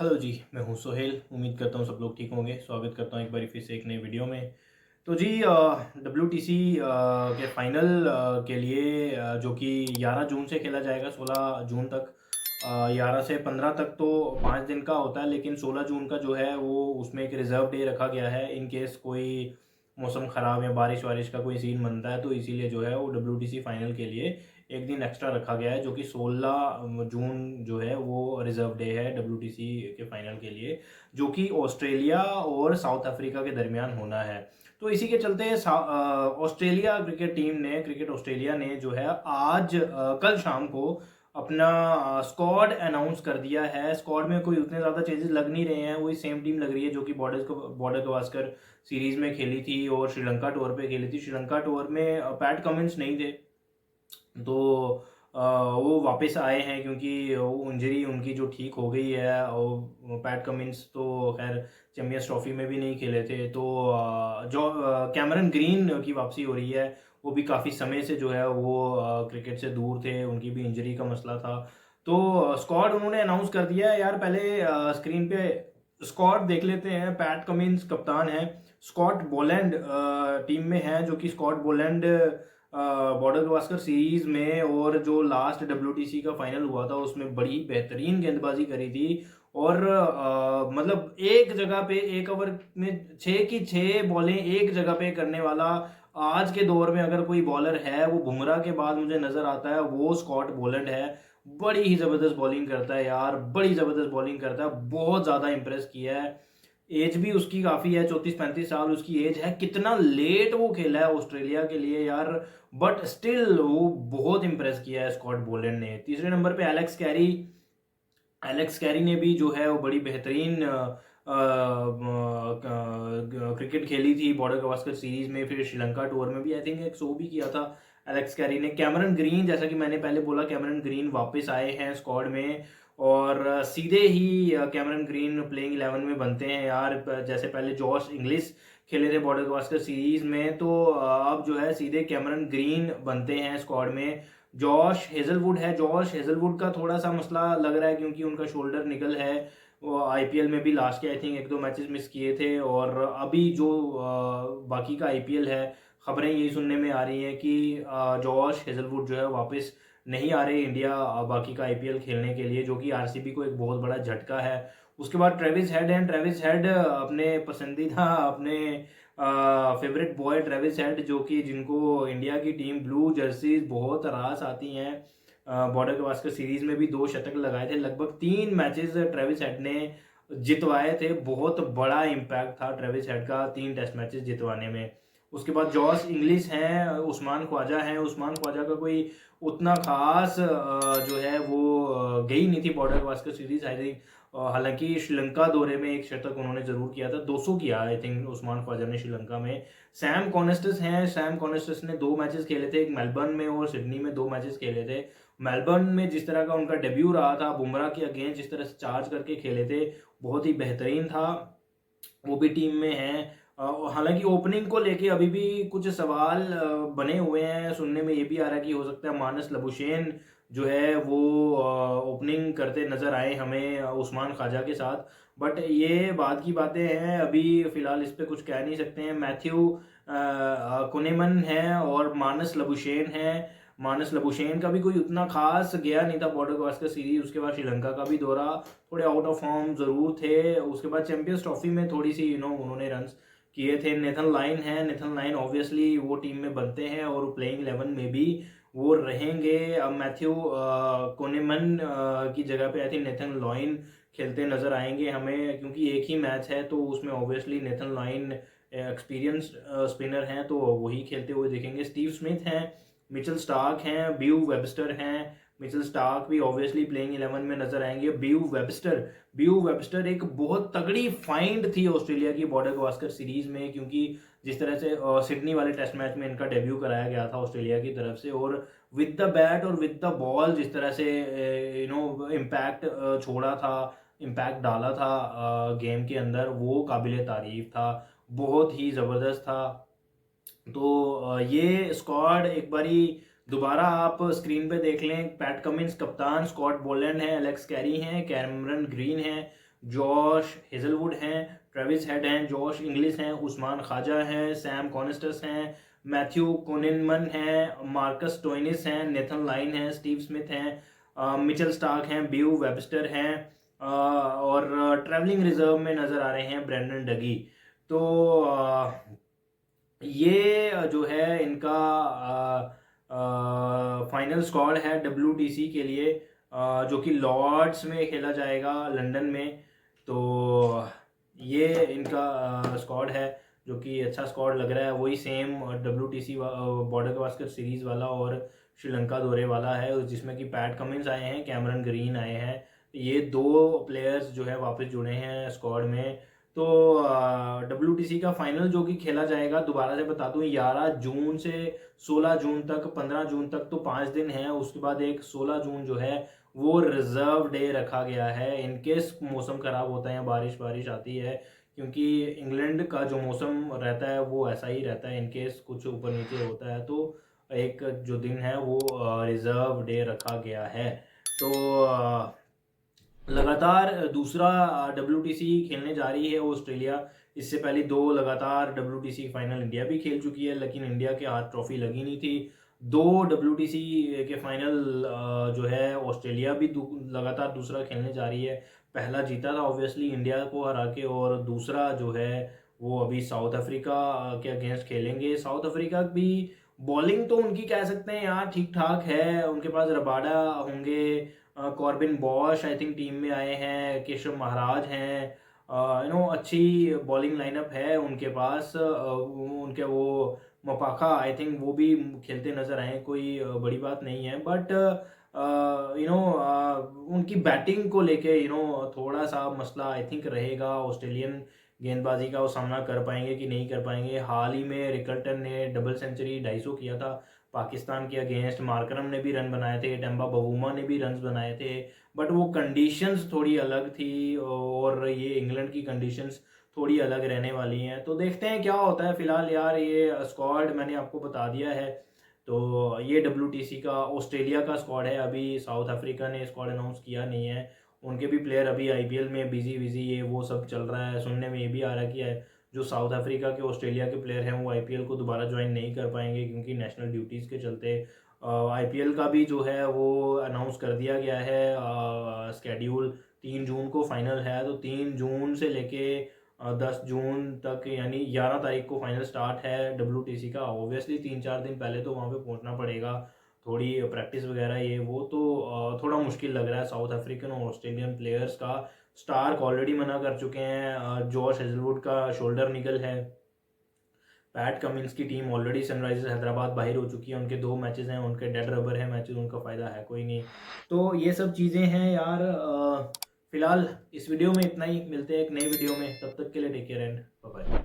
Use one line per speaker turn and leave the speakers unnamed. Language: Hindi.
हेलो जी, मैं हूँ सोहेल। उम्मीद करता हूँ सब लोग ठीक होंगे। स्वागत करता हूँ एक बारी फिर से एक नई वीडियो में। तो जी WTC के फाइनल के लिए जो कि 11 जून से खेला जाएगा 16 जून तक। 11 से 15 तक तो 5 दिन का होता है, लेकिन 16 जून का जो है वो उसमें एक रिज़र्व डे रखा गया है इन केस कोई मौसम ख़राब या बारिश वारिश का कोई सीन बनता है, तो इसीलिए जो है वो WTC फाइनल के लिए एक दिन एक्स्ट्रा रखा गया है, जो कि 16 जून जो है वो रिजर्व डे है WTC के फाइनल के लिए, जो कि ऑस्ट्रेलिया और साउथ अफ्रीका के दरमियान होना है। तो इसी के चलते ऑस्ट्रेलिया क्रिकेट ऑस्ट्रेलिया ने जो है आज कल शाम को अपना स्क्वाड अनाउंस कर दिया है। स्क्वाड में कोई उतने ज़्यादा चेंजेस लग नहीं रहे हैं, वही सेम टीम लग रही है जो कि बॉर्डर गवास्कर सीरीज में खेली थी और श्रीलंका टूर पे खेली थी। श्रीलंका टूर में पैट कमिंस नहीं थे, तो वो वापस आए हैं क्योंकि वो इंजरी उनकी जो ठीक हो गई है। और पैट कमिंस तो खैर चैंपियंस ट्रॉफी में भी नहीं खेले थे, तो जो कैमरन ग्रीन की वापसी हो रही है, वो भी काफ़ी समय से जो है वो क्रिकेट से दूर थे, उनकी भी इंजरी का मसला था। तो स्क्वाड उन्होंने अनाउंस कर दिया है यार। पहले स्क्रीन पे स्कॉट देख लेते हैं। पैट कमिंस कप्तान है, स्कॉट बोलैंड टीम में है, जो कि Scott Boland Border Gavaskar series में और जो लास्ट WTC का फाइनल हुआ था उसमें बड़ी बेहतरीन गेंदबाजी करी थी। और मतलब एक जगह पे एक ओवर में 6 की 6 बॉलें एक जगह पे करने वाला आज के दौर में अगर कोई बॉलर है वो बुमराह के बाद मुझे नजर आता है, वो स्कॉट बोलैंड है। बड़ी ही जबरदस्त बॉलिंग करता है यार, बड़ी जबरदस्त बॉलिंग करता है, बहुत ज्यादा इंप्रेस किया है। एज भी उसकी काफ़ी है, 34-35 साल उसकी एज है। कितना लेट वो खेला है ऑस्ट्रेलिया के लिए यार, बट स्टिल वो बहुत इंप्रेस किया है स्कॉट बोलैंड ने। तीसरे नंबर पे एलेक्स कैरी ने भी जो है वो बड़ी बेहतरीन क्रिकेट खेली थी बॉर्डर गवास्कर सीरीज में, फिर श्रीलंका टूर में भी आई थिंक एक शो भी किया था एलेक्स कैरी ने। कैमरन ग्रीन, जैसा कि मैंने पहले बोला, कैमरन ग्रीन वापस आए हैं स्क्वाड में और सीधे ही कैमरन ग्रीन प्लेइंग 11 में बनते हैं यार। जैसे पहले जॉश इंग्लिश खेले थे बॉर्डर गवास्कर सीरीज में, तो अब जो है सीधे कैमरन ग्रीन बनते हैं स्क्वाड में। जॉश हेजलवुड का थोड़ा सा मसला लग रहा है क्योंकि उनका शोल्डर निकल है। वो IPL में भी लास्ट के आई थिंक 1-2 मैचेस मिस किए थे, और अभी जो बाकी का IPL है, खबरें यही सुनने में आ रही हैं कि जॉश हेजलवुड जो है वापस नहीं आ रहे इंडिया बाकी का IPL खेलने के लिए, जो कि RCB को एक बहुत बड़ा झटका है। उसके बाद ट्रेविस हेड अपने पसंदीदा अपने फेवरेट बॉय ट्रेविस हेड, जो कि जिनको इंडिया की टीम ब्लू जर्सीज बहुत रास आती हैं। बॉर्डर गवास्कर सीरीज में भी 2 शतक लगाए थे, लगभग 3 मैचेस ट्रेविस हेड ने जितवाए थे। बहुत बड़ा इम्पैक्ट था ट्रेविस हेड का 3 टेस्ट मैचेस जितवाने में। उसके बाद जॉस इंग्लिश हैं, उस्मान ख्वाजा हैं। उस्मान ख्वाजा का कोई उतना खास जो है वो गई नहीं थी border Gavaskar series I think. हालांकि श्रीलंका दौरे में एक शतक उन्होंने जरूर किया था, 200 किया आई थिंक उस्मान ख्वाजा ने श्रीलंका में। सैम कॉनेस्टस हैं, सैम कॉनेस्टस ने 2 मैचेस खेले थे, एक मेलबर्न में और सिडनी में 2 मैचेस खेले थे। मेलबर्न में जिस तरह का उनका डेब्यू रहा था, बुमराह के अगेंस्ट जिस तरह से चार्ज करके खेले थे, बहुत ही बेहतरीन था। वो भी टीम में हैं। हालांकि ओपनिंग को लेके अभी भी कुछ सवाल बने हुए हैं। सुनने में ये भी आ रहा है कि हो सकता है मानस लबुशेन जो है वो ओपनिंग करते नजर आए हमें उस्मान ख्वाजा के साथ, बट ये बाद की बातें हैं, अभी फिलहाल इस पे कुछ कह नहीं सकते हैं। मैथ्यू कुनेमन है और मानस लबुशेन है। मानस लबुशेन का भी कोई उतना खास गया नहीं था बॉर्डर गवास्कर सीरीज, उसके बाद श्रीलंका का भी दौरा, थोड़े आउट ऑफ फॉर्म जरूर थे। उसके बाद चैंपियंस ट्रॉफी में थोड़ी सी उन्होंने रन्स किए थे। नेथन लाइन है, नेथन लाइन ऑब्वियसली वो टीम में बनते हैं और प्लेइंग 11 में भी वो रहेंगे। अब मैथ्यू कोनेमन की जगह पे आई थिंक नेथन लॉइन खेलते नजर आएंगे हमें, क्योंकि एक ही मैच है तो उसमें obviously Nathan Lyon experience spinner हैं तो वही खेलते हुए दिखेंगे। स्टीव स्मिथ हैं, मिचेल स्टार्क हैं, ब्यू वेबस्टर हैं। मिचेल स्टार्क भी ऑब्वियसली प्लेइंग 11 में नजर आएंगे। ब्यू वेबस्टर एक बहुत तगड़ी फाइंड थी ऑस्ट्रेलिया की बॉर्डर गवास्कर सीरीज में, क्योंकि जिस तरह से सिडनी वाले टेस्ट मैच में इनका डेब्यू कराया गया था ऑस्ट्रेलिया की तरफ से, और विद द बैट और विद द बॉल जिस तरह से इम्पैक्ट छोड़ा था, इम्पैक्ट डाला था गेम के अंदर, वो काबिल तारीफ था, बहुत ही ज़बरदस्त था। तो ये स्क्वाड एक बारी दोबारा आप स्क्रीन पे देख लें। पैट कमिंस कप्तान, स्कॉट बोलैंड है, एलेक्स कैरी हैं, कैमरन ग्रीन है, जॉश हेजलवुड हैं, ट्रेविस हेड हैं, जॉश इंग्लिस हैं, उस्मान ख्वाजा हैं, सैम कॉनिस्टस हैं, मैथ्यू कोनिनमन हैं, मार्कस टोइनिस हैं, नेथन लाइन हैं, स्टीव स्मिथ हैं, मिचेल स्टार्क हैं, ब्यू वेबस्टर हैं, और ट्रैवलिंग रिजर्व में नज़र आ रहे हैं ब्रेंडन डगी। तो ये जो है इनका फाइनल स्क्वाड है WTC के लिए, जो कि लॉर्ड्स में खेला जाएगा लंदन में। तो ये इनका स्क्वाड है जो कि अच्छा स्क्वाड लग रहा है, वही same WTC border Gavaskar series वाला और श्रीलंका दौरे वाला है, जिसमें कि पैट कमिंस आए हैं, कैमरन ग्रीन आए हैं। ये दो प्लेयर्स जो है वापस जुड़े हैं स्क्वाड में। तो WTC का फाइनल जो कि खेला जाएगा, दोबारा से बता दूं, 11 जून से 16 जून तक, 15 जून तक तो 5 दिन है। उसके बाद एक 16 जून जो है वो रिजर्व डे रखा गया है, इनकेस मौसम ख़राब होता है, बारिश आती है, क्योंकि इंग्लैंड का जो मौसम रहता है वो ऐसा ही रहता है, इनकेस कुछ ऊपर नीचे होता है तो एक जो दिन है वो रिजर्व डे रखा गया है। तो लगातार दूसरा WTC खेलने जा रही है ऑस्ट्रेलिया। इससे पहले दो लगातार WTC फाइनल इंडिया भी खेल चुकी है, लेकिन इंडिया के हाथ ट्रॉफी लगी नहीं थी। दो WTC के फाइनल जो है ऑस्ट्रेलिया भी लगातार दूसरा खेलने जा रही है। पहला जीता था ऑब्वियसली इंडिया को हरा के, और दूसरा जो है वो अभी साउथ अफ्रीका के अगेंस्ट खेलेंगे। साउथ अफ्रीका भी बॉलिंग तो उनकी कह सकते हैं यार ठीक ठाक है, उनके पास रबाडा होंगे, Corbin Bosch I think team में आए हैं, केशव महाराज हैं, अच्छी बॉलिंग लाइनअप है उनके पास। उनके वो मपाखा आई थिंक वो भी खेलते नजर आए, कोई बड़ी बात नहीं है, बट उनकी बैटिंग को लेके थोड़ा सा मसला आई थिंक रहेगा। ऑस्ट्रेलियन गेंदबाजी का वो सामना कर पाएंगे कि नहीं कर पाएंगे। हाल ही में रिकल्टन ने डबल सेंचुरी 250 किया था पाकिस्तान के अगेंस्ट, मार्करम ने भी रन बनाए थे, टेम्बा बवूमा ने भी रन बनाए थे, बट वो कंडीशंस थोड़ी अलग थी, और ये इंग्लैंड की कंडीशंस थोड़ी अलग रहने वाली हैं। तो देखते हैं क्या होता है। फिलहाल यार ये स्क्वाड मैंने आपको बता दिया है। तो ये WTC का ऑस्ट्रेलिया का स्क्वाड है, अभी साउथ अफ्रीका ने स्क्वाड अनाउंस किया नहीं है, उनके भी प्लेयर अभी IPL में बिजी ये वो सब चल रहा है। सुनने में ये भी आ रहा है कि जो साउथ अफ्रीका के ऑस्ट्रेलिया के प्लेयर हैं वो IPL को दोबारा ज्वाइन नहीं कर पाएंगे, क्योंकि नेशनल ड्यूटीज़ के चलते। IPL का भी जो है वो अनाउंस कर दिया गया है स्केड्यूल, 3 जून को फाइनल है, तो 3 जून से लेके 10 जून तक, यानी 11 तारीख को फाइनल स्टार्ट है WTC का। ऑब्वियसली 3-4 दिन पहले तो वहाँ पे पहुँचना पड़ेगा, थोड़ी प्रैक्टिस वगैरह ये वो, तो थोड़ा मुश्किल लग रहा है साउथ अफ्रीकन और ऑस्ट्रेलियन प्लेयर्स का। स्टार्क ऑलरेडी मना कर चुके हैं, जॉश हेजलवुड का शोल्डर निकल है, पैट कमिंस की टीम ऑलरेडी सनराइजर्स हैदराबाद बाहर हो चुकी है, उनके 2 मैचेस हैं, उनके डेड रबर है मैचेस, उनका फ़ायदा है कोई नहीं। तो ये सब चीज़ें हैं यार। फिलहाल इस वीडियो में इतना ही, मिलते हैं एक नई वीडियो में, तब तक के लिए take care and bye bye.